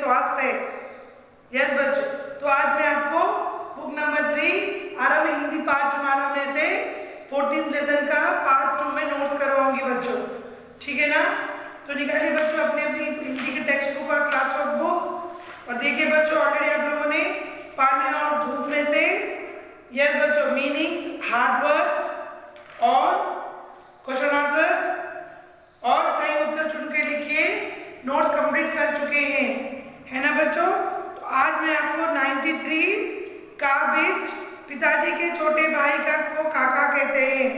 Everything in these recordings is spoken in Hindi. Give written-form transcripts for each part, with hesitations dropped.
स्वास्थ्य। यस बच्चों, तो आज मैं आपको बुक नंबर 3 आरंभ हिंदी पाठमाला में से 14th लेसन का पार्ट 2 में नोट्स करवाऊंगी बच्चों, ठीक है ना। तो निकालिए बच्चों अपनी अपनी हिंदी की टेक्स्ट बुक और क्लास वर्क बुक, और देखिए बच्चों ऑलरेडी आप लोगों ने पानी और धूप में से यस बच्चों मीनिंग्स, हार्ड वर्ड्स और क्वेश्चन आंसर्स और सही उत्तर चुन के लिखिए नोट्स कंप्लीट कर चुके हैं, है ना बच्चों। तो आज मैं आपको 93 का बीच पिताजी के छोटे भाई का को काका कहते हैं,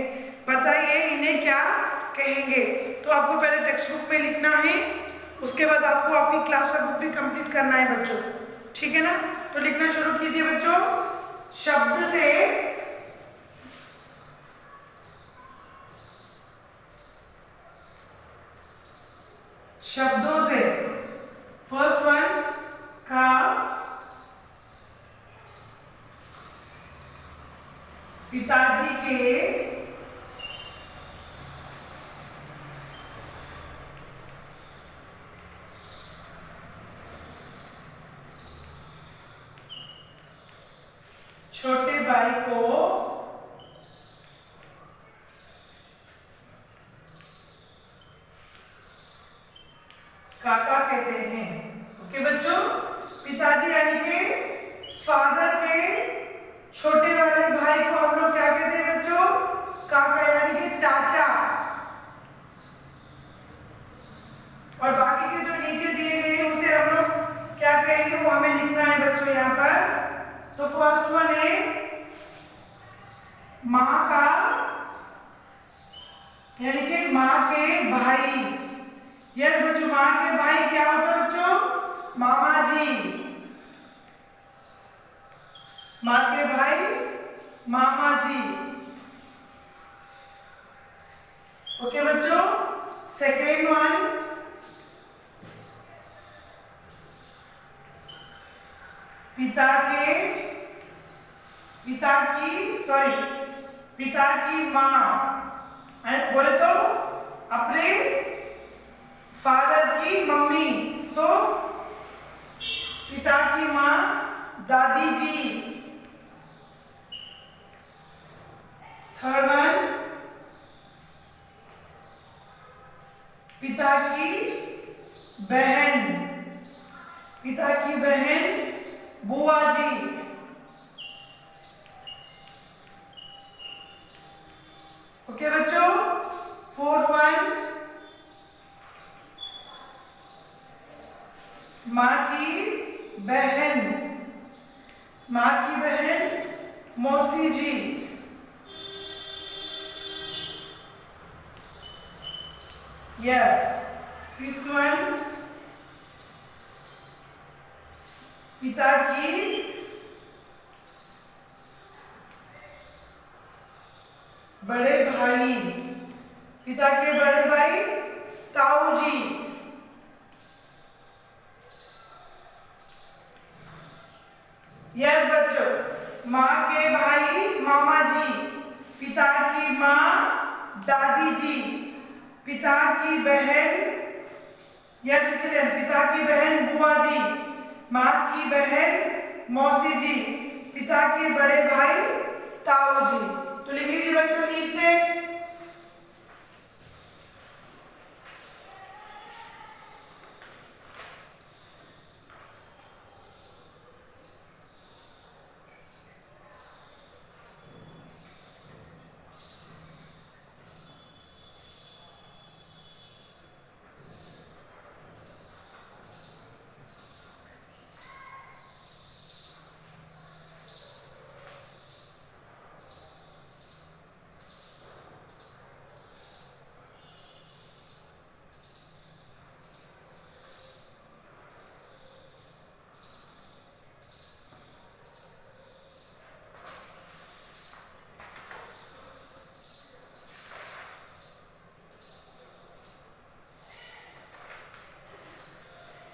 बताइए इन्हें क्या कहेंगे। तो आपको पहले टेक्स्ट बुक में लिखना है, उसके बाद आपको अपनी क्लास का बुक भी कंप्लीट करना है बच्चों, ठीक है ना। तो लिखना शुरू कीजिए बच्चों। शब्द से शब्दों से फर्स्ट वन का पिताजी के छोटे भाई को काका कहते हैं। ओके बच्चों, पिताजी यानी के फादर के छोटे वाले भाई को हम लोग क्या कहते हैं बच्चों? काका यानी कि चाचा। और बाकी के जो नीचे दिए गए हैं उसे हम लोग क्या कहेंगे वो हमें लिखना है बच्चों यहाँ पर। तो फर्स्ट वन है माँ का यानी कि माँ के भाई। यस बच्चों, माँ के भाई क्या होता है बच्चों? मामा जी। माँ के भाई मामा जी। ओके बच्चों, सेकेंड वन पिता की माँ, बोले तो अपने फादर की मम्मी, तो पिता की माँ दादी जी। थर्ड वन पिता की बहन बुआ जी। ओके बच्चों, फोर्थ वन माँ की बहन मौसी जी। यस, फिफ्थ वन पिता की बड़े भाई ताऊ जी। यस बच्चों, माँ के भाई मामा जी, पिता की माँ दादी जी, पिता की बहन यस चिल्ड्रन पिता की बहन बुआ जी, माँ की बहन मौसी जी, पिता के बड़े भाई ताऊ जी। तो लिख लीजिए बच्चों नीचे।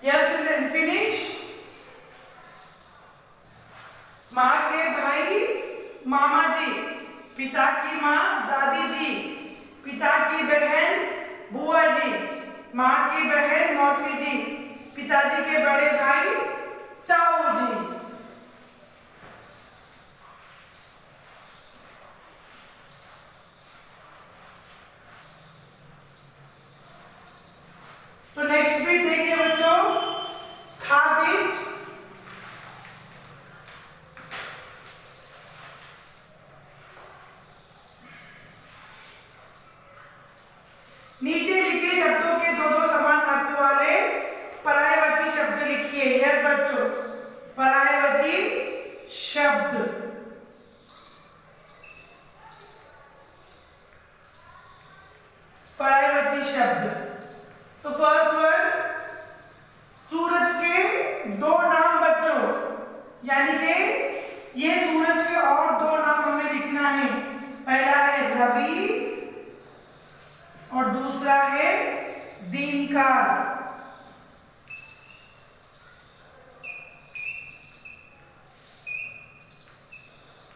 Yes children, finish. माँ के भाई मामा जी, पिता की माँ दादी जी, पिता की बहन बुआ जी, माँ की बहन मौसी जी, पिताजी के बड़े भाई यस बच्चों, पर्यायवाची शब्द। पर्यायवाची शब्द। तो फर्स्ट वर्ड, सूरज के दो नाम बच्चों, यानी कि ये सूरज के और दो नाम हमें लिखना है। पहला है रवि और दूसरा है दीनकार।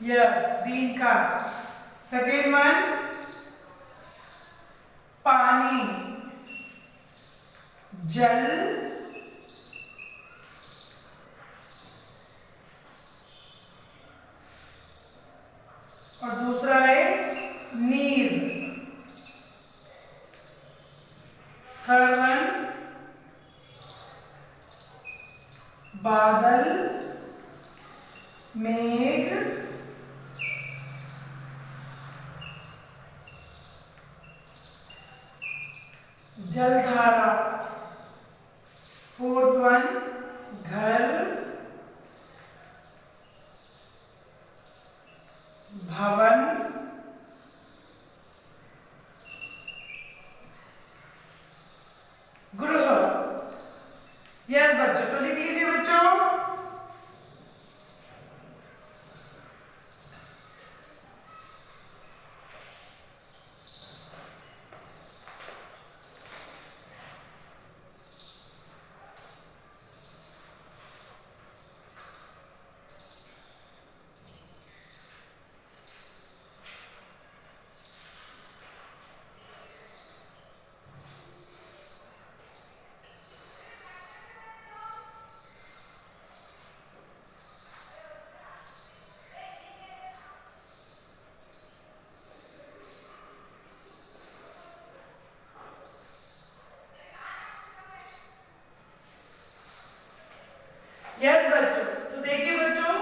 यस, दीनकार। सेकेंड वन, पानी, जल, और दूसरा है नीर। थर्ड वन, बादल, मेघ, जलधारा। फोर्थ वन, घर, भवन, गृह। यस बच्चों, तो लिख लीजिए बच्चों। यस बच्चों, तो देखिए बच्चों,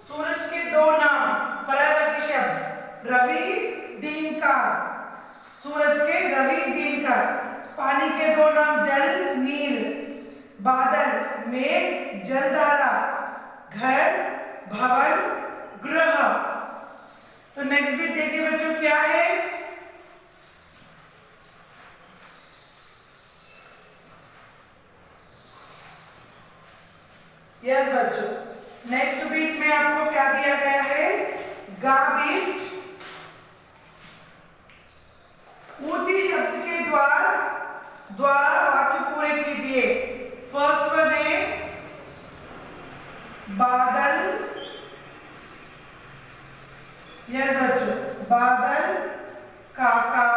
सूरज के दो नाम, पर्यायवाची शब्द, रवि, दीनकार। सूरज के रवि, दीनकार। पानी के दो नाम, जल, नीर, बादल, मेघ, जलधारा, घर, भवन, गृह। तो नेक्स्ट बिट देखिए बच्चों क्या है। यस बच्चों, नेक्स्ट बीट में आपको क्या दिया गया है, गा बीट। ऊंची शब्द के द्वारा वाक्य पूरे कीजिए। फर्स्ट वन है बादल। यस बच्चों, बादल, काका,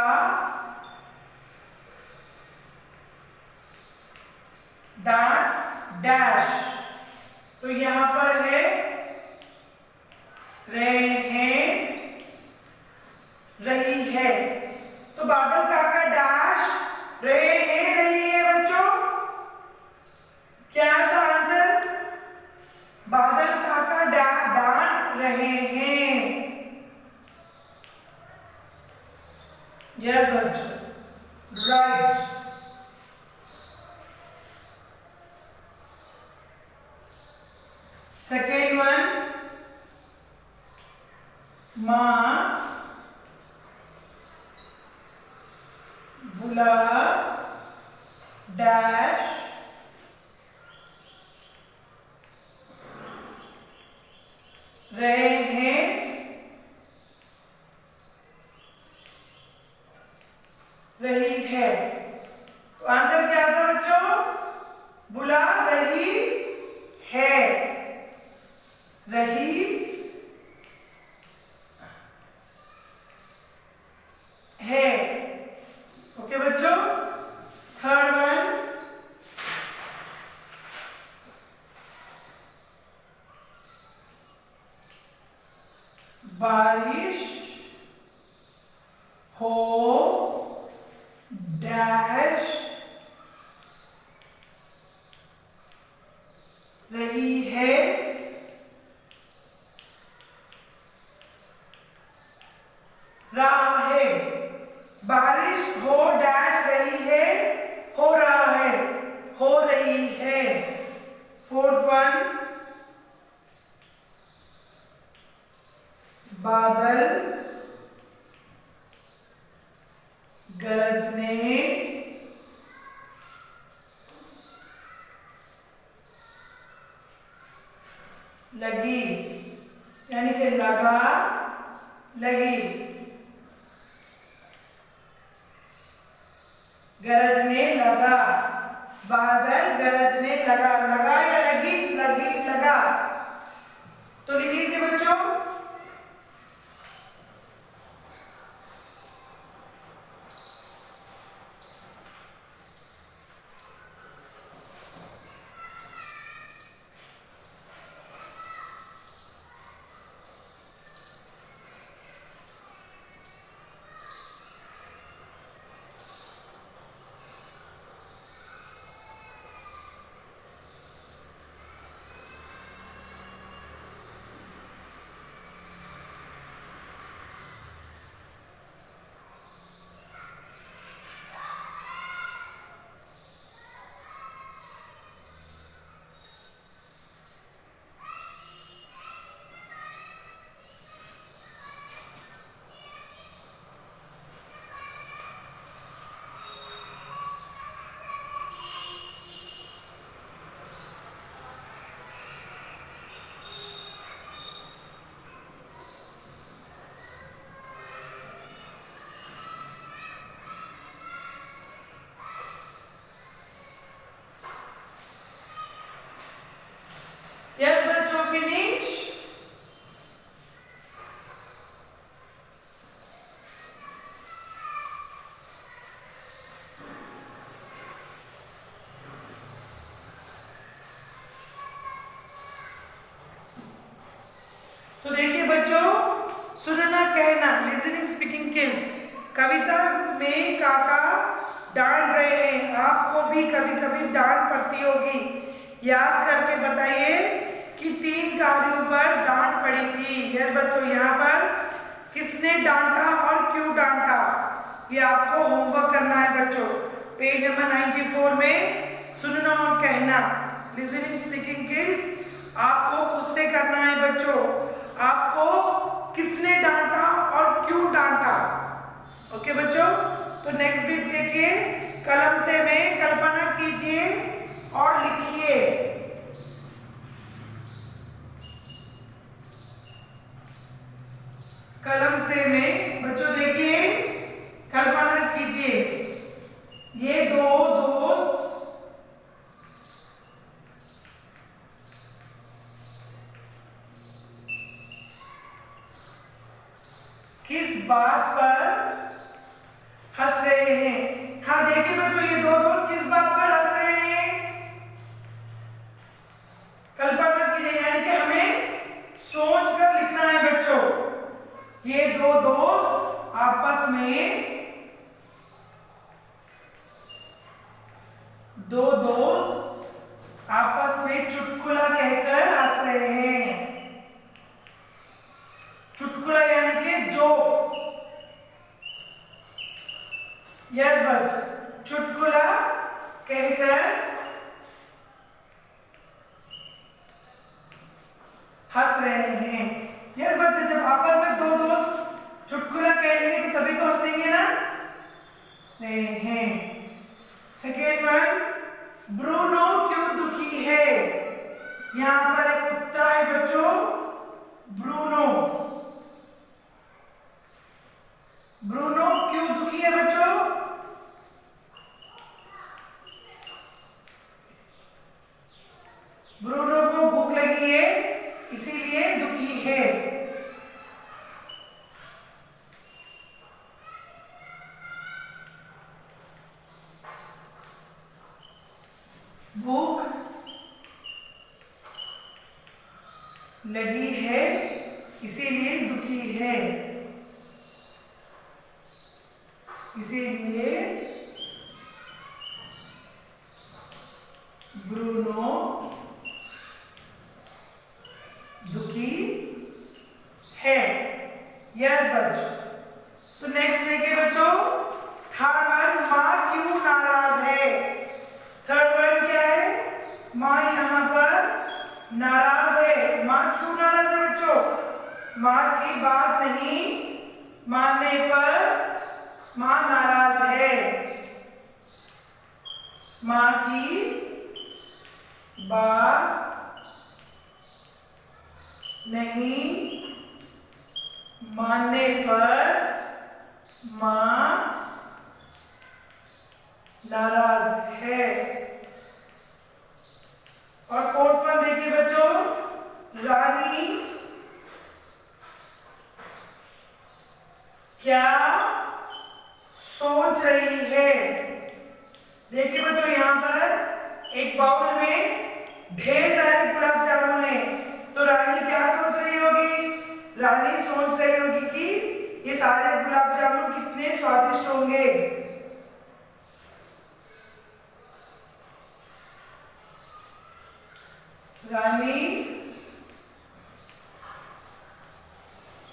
डांट, डैश। तो यहां पर है रहे हैं, रही है। तो बादल, काका, डैश, रहे हैं, रही है बच्चों। क्या था आंसर? बादल, काका, डांट रहे हैं। यस बच्चों, राइट। सेकेंड वन, मां बुला डैश रहे हैं, रही है। तो आंसर क्या था बच्चों? बुला रही है, रही है। ओके बच्चों, थर्ड वन, बारिश हो डैश रही है, रहा है। बारिश हो डैश रही है, हो रहा है, हो रही है। फोर्थ वन बादल गरजने लगी, यानी कि लगा, लगी, गरजने लगा, बादल गरजने लगा, लगा या लगी, लगी, लगा। तो लिख लीजिए बच्चों। Yes, बच्चों फिनिश। तो देखिए बच्चों, सुनना कहना लिसनिंग स्पीकिंग स्किल्स। कविता में काका डांट रहे हैं, आपको भी कभी कभी डांट पड़ती होगी। याद करके बताइए कि 3 कार्यों पर डांट पड़ी थी। यस बच्चों, यहाँ पर किसने डांटा और क्यों डांटा, ये आपको होमवर्क करना है बच्चों। पेज नंबर 94 में सुनना और कहना लिसनिंग स्पीकिंग स्किल्स आपको खुद से करना है बच्चों। आपको किसने डांटा और क्यों डांटा। ओके बच्चों, तो नेक्स्ट बीट देखिए। कलम से में कल्पना कीजिए और लिखिए। कलम से में बच्चों देखिए, कल्पना कीजिए ये 2 दोस्त किस बात पर हंस रहे हैं। हाँ देखिए बच्चों, ये 2 दोस्त किस बात पर हंस रहे हैं, कल्पना कीजिए, यानी कि हमें सोच कर लिखना है बच्चों। ये 2 दोस्त आपस में, 2 दोस्त आपस में चुटकुला कहकर हंस रहे हैं। चुटकुला यानी कि जोक। यस बस, चुटकुला कहकर हंस रहे हैं। यस बच्चे, जब आपस में 2 दोस्त चुटकुला कहेंगे तो तभी तो हंसेंगे ना, नहीं हैं। सेकेंड वन, ब्रूनो क्यों दुखी है। यहां पर एक कुत्ता है बच्चों, ब्रूनो। ब्रूनो क्यों दुखी है बच्चों, ब्रूनो को भूख लगी है इसीलिए दुखी है। भूख लगी है इसीलिए दुखी है, इसीलिए ब्रूनो दुखी है। यस बच्चों, तो नेक्स्ट देखिए बच्चों, थर्ड वन, माँ क्यों नाराज है। थर्ड वन क्या है, माँ यहाँ पर नाराज है। माँ क्यों नाराज है बच्चों? माँ की बात नहीं मानने पर माँ नाराज है। माँ की बात नहीं मानने पर माँ नाराज है। और फोर्थ वन देखिए बच्चों, रानी क्या सोच रही है? देखिए बच्चों, यहां पर एक बाउल में ढेर सारे गुलाब जामुन है, तो रानी क्या सोच रही होगी? रानी सोच रही होगी कि ये सारे गुलाब जामुन कितने स्वादिष्ट होंगे। रानी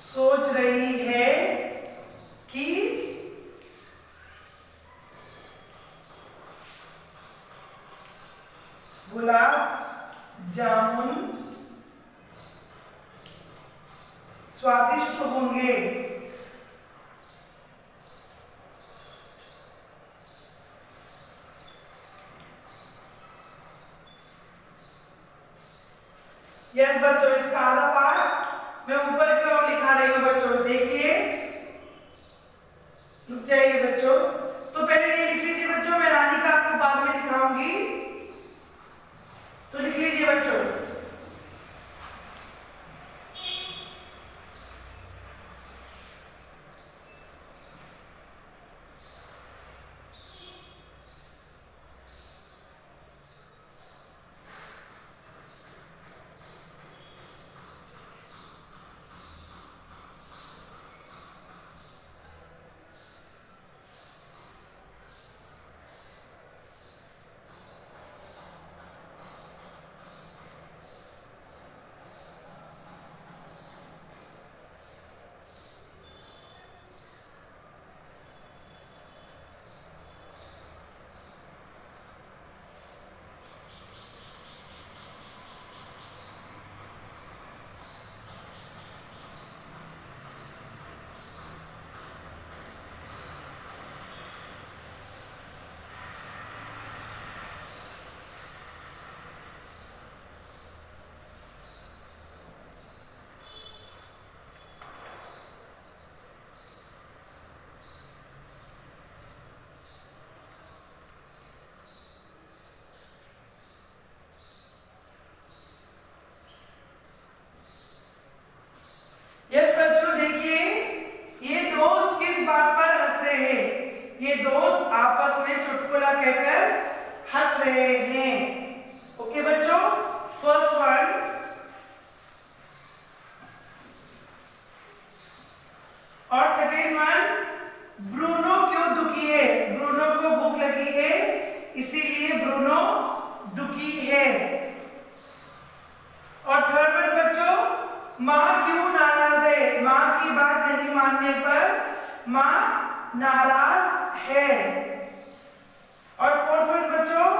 सोच रही है कि गुलाब जामुन स्वादिष्ट होंगे। यस बच्चों, इसका आधा पार्ट मैं ऊपर की ओर लिखा रही हूँ बच्चों, देखिए। रुक जाइए बच्चों, तो पहले ये लिख लीजिए बच्चों, मैं रानी का आपको बाद में लिखाऊंगी, तो लिख लीजिए बच्चों। यस बच्चों, देखिए ये दोस्त किस बात पर हंस रहे हैं? ये दोस्त आपस में चुटकुला कहकर हंस रहे हैं। ओके बच्चों, फर्स्ट वन, और सेकेंड वन, ब्रूनो क्यों दुखी है? ब्रूनो को भूख लगी है, इसीलिए ब्रूनो दुखी है। और थर्ड वन बच्चों, माँ क्यों नाराज है? माँ की बात नहीं मानने पर माँ नाराज है। और फोर्थ वन बच्चों,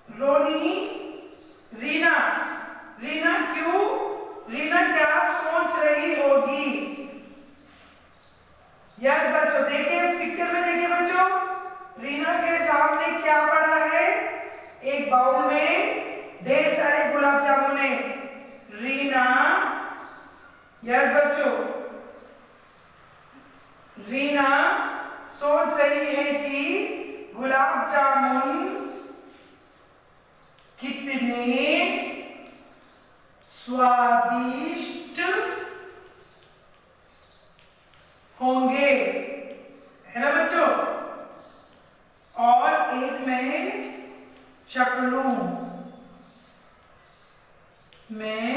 रोनी रीना, रीना क्यों, रीना क्या सोच रही होगी? यस बच्चों, देखिए पिक्चर में, देखिए बच्चों, रीना के सामने क्या पड़ा है? एक बाउल में ढेर सारे गुलाब जामुन है। रीना, यस बच्चों, रीना सोच रही है कि गुलाब जामुन कितने स्वादिष्ट होंगे, है ना बच्चों? और एक मैं चख लूं, मैं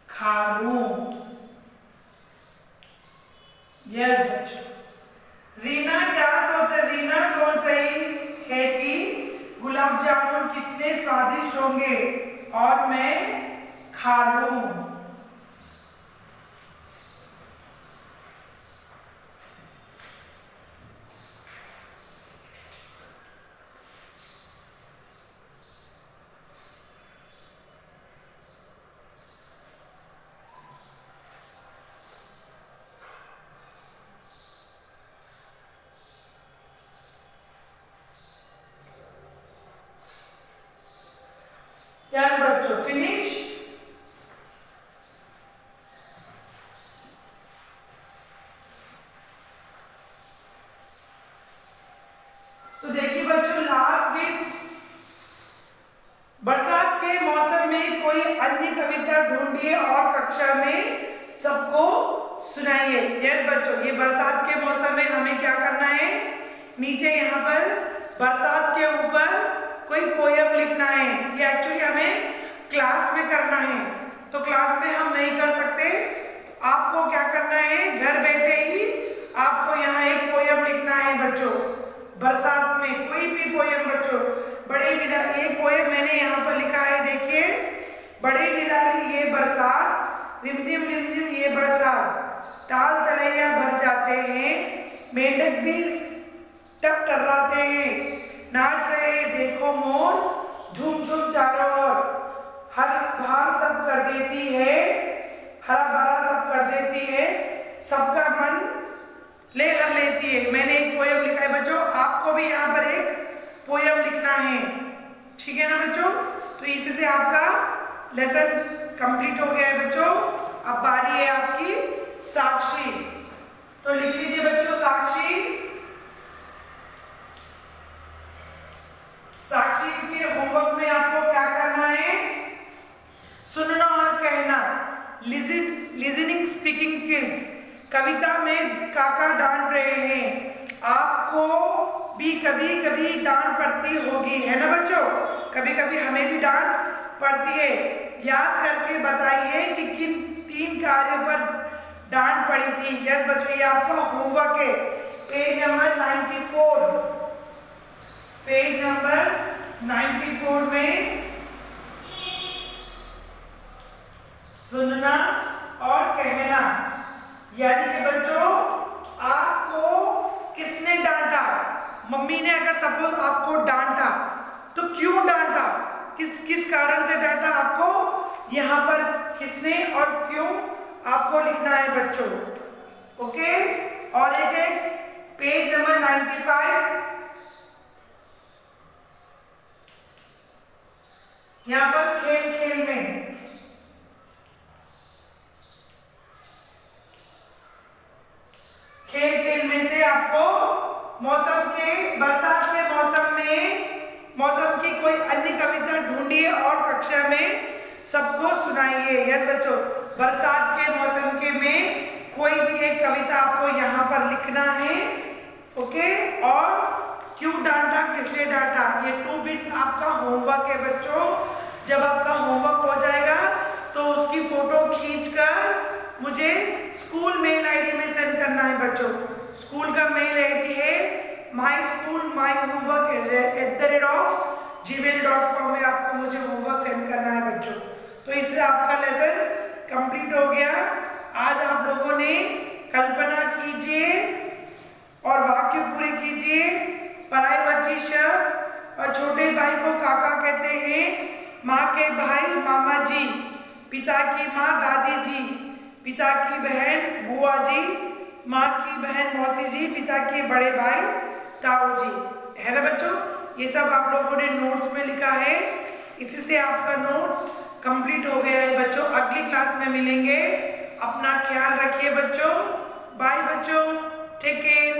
खा लूं। यस बच्चों, रीना क्या सोच रही? रीना सोच रही है कि गुलाब जामुन कितने स्वादिष्ट होंगे और मैं खा लूं। यस बच्चों, फिनिश। तो देखिए बच्चों, लास्ट बिट, बरसात के मौसम में कोई अन्य कविता ढूंढिए और कक्षा में सबको सुनाइए। यस बच्चों, ये बरसात के मौसम में हमें क्या करना है, नीचे यहाँ पर बरसात के ऊपर कोई पोयम लिखना है। ये एक्चुअली हमें क्लास में करना है, तो क्लास में हम नहीं कर सकते। आपको क्या करना है, घर बैठे ही आपको यहाँ एक पोयम लिखना है बच्चों, बरसात में कोई भी पोयम बच्चों। बड़े निराली, एक पोयम मैंने यहाँ पर लिखा है, देखिए, बड़े निराली ये बरसात, रिमझिम रिमझिम ये बरसात, ताल तलैया भर जाते हैं, मेंढक भी टप टर्राते हैं, नाच रहे देखो मोर, झूम झूम चारों ओर, हर भार सब कर देती है, हरा भरा सब कर देती है, सबका मन ले हर लेती है। मैंने एक पोयम लिखा है बच्चों, आपको भी यहाँ पर एक पोयम लिखना है, ठीक है ना बच्चों। तो इसी से आपका लेसन कंप्लीट हो गया है बच्चों। अब बारी है आपकी साक्षी, तो लिख लीजिए बच्चों साक्षी। साक्षी के होमवर्क में आपको क्या करना है, सुनना और कहना, लिसनिंग स्पीकिंग स्किल्स। कविता में काका डांट रहे हैं, आपको भी कभी कभी डांट पड़ती होगी, है ना बच्चों, कभी कभी हमें भी डांट पड़ती है। याद करके बताइए कि किन 3 कार्यों पर डांट पड़ी थी। यस बच्चों, ये आपका होमवर्क है, पेज नंबर 94, पेज नंबर 94 में सुनना और कहना। यानी कि बच्चों, आपको किसने डांटा, मम्मी ने अगर सपोज आपको डांटा तो क्यों डांटा, किस कारण से डांटा आपको, यहाँ पर किसने और क्यों आपको लिखना है बच्चों। ओके, और एक पेज नंबर 95, यहाँ पर खेल खेल में, खेल खेल में से आपको मौसम के, बरसात के मौसम में मौसम की कोई अन्य कविता ढूंढिए और कक्षा में सबको सुनाइए। यस बच्चों, बरसात के मौसम के में कोई भी एक कविता आपको यहाँ पर लिखना है। ओके, और क्यों डांटा, किसने डांटा, ये 2 बिट्स आपका होमवर्क है बच्चों। जब आपका होमवर्क हो जाएगा तो उसकी फोटो खींचकर मुझे स्कूल मेल आईडी में सेंड करना है बच्चों। स्कूल का मेल आईडी है myschoolmyhomework@gmail.com में आपको मुझे होमवर्क सेंड करना है बच्चों। तो इससे आपका लेसन कंप्लीट हो गया। आज आप लोगों ने कल्पना कीजिए और वाक्य पूरे कीजिए। पराई बच्ची शब्द और छोटे भाई को काका कहते हैं, माँ के भाई मामा जी, पिता की माँ दादी जी, पिता की बहन बुआ जी, माँ की बहन मौसी जी, पिता के बड़े भाई ताऊ जी, है ना बच्चों। ये सब आप लोगों ने नोट्स में लिखा है। इसी से आपका नोट्स कंप्लीट हो गया है बच्चों। अगली क्लास में मिलेंगे, अपना ख्याल रखिए बच्चों। बाय बच्चों, टेक केयर।